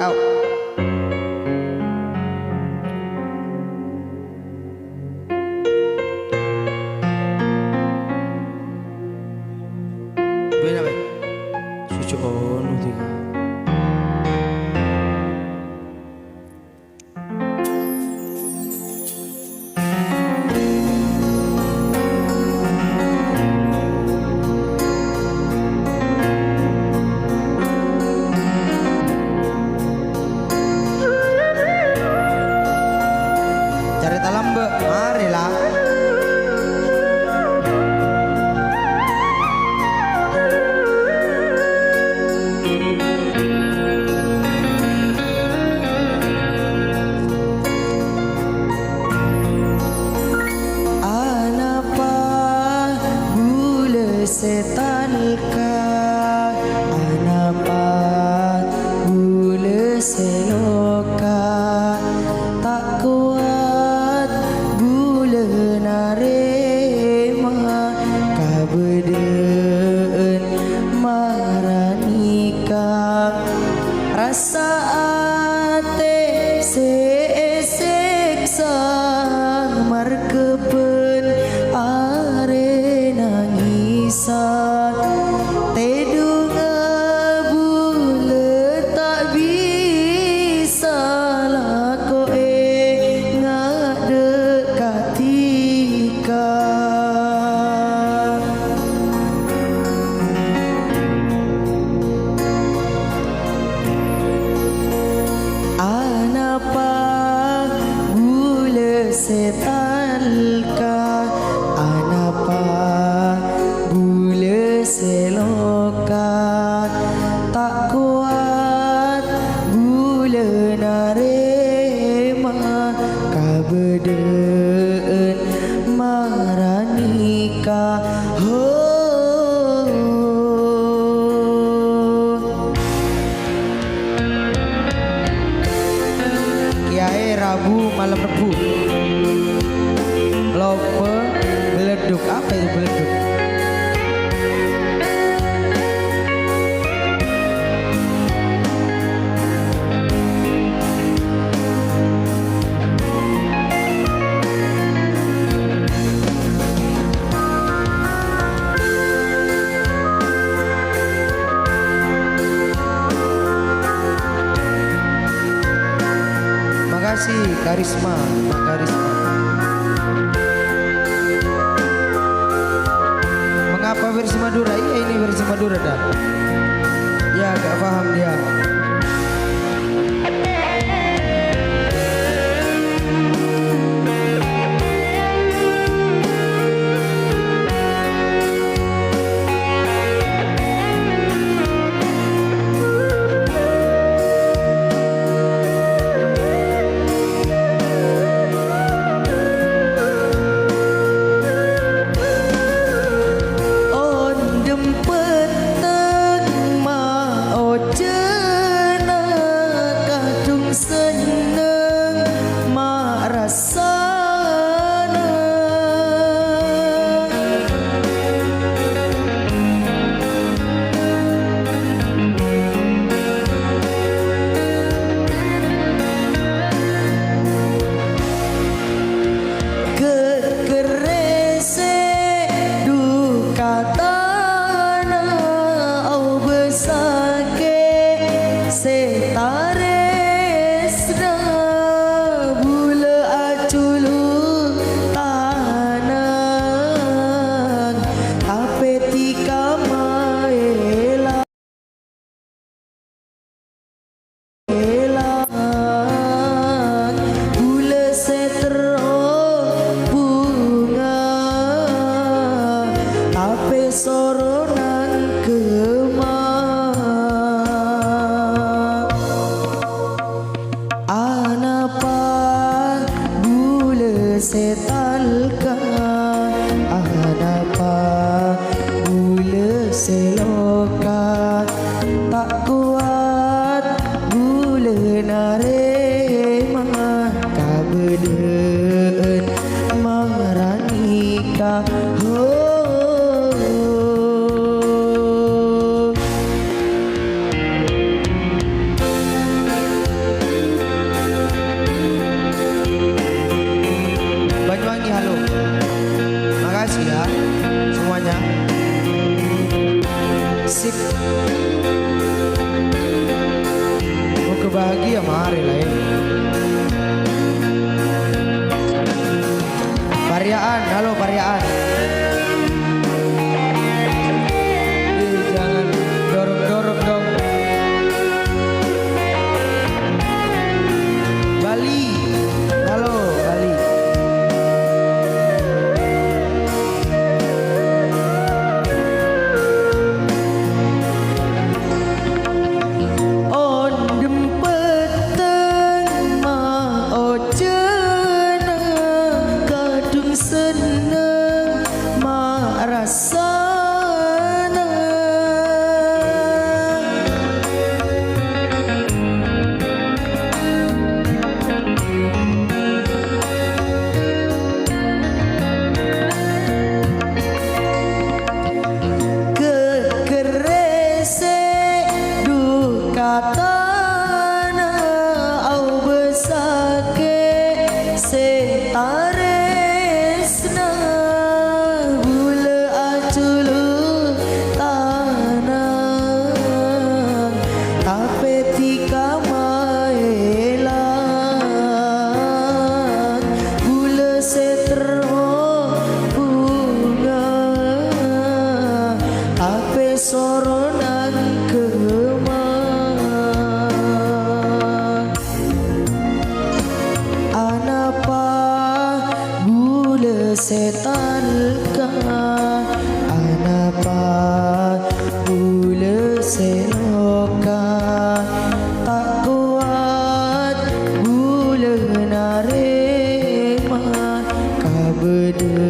out. Beda be. Cucu ono tiga. Cerita lambe, marilah. Anapa bule setalka, anapa bule seloka, tak kuat bule narema kabeden maranika rasa ate seseksa markepen are nangisan tedunga bule tak bisa lakoe ngadekatika anapa bule setalka anapa bule seloka tak kuat bule narema kabeden maranika Kiai Rabu malam Rebu Lope beleduk. Apa itu beleduk? Makasih Karisma, Mbak Karisma. Mengapa versi Madura? Iya ini versi Madura dah. Ya gak paham dia. Setalka anapa bule seloka tak kuat bule narema kabeden maranika bahagia mari lah ya. Pariaan, halo Pariaan. Jangan dorong-dorong dong. Bali, halo Bali. Soronan kemah anapa bule setan ka anapa bule seloka tak kuat bule narema kabede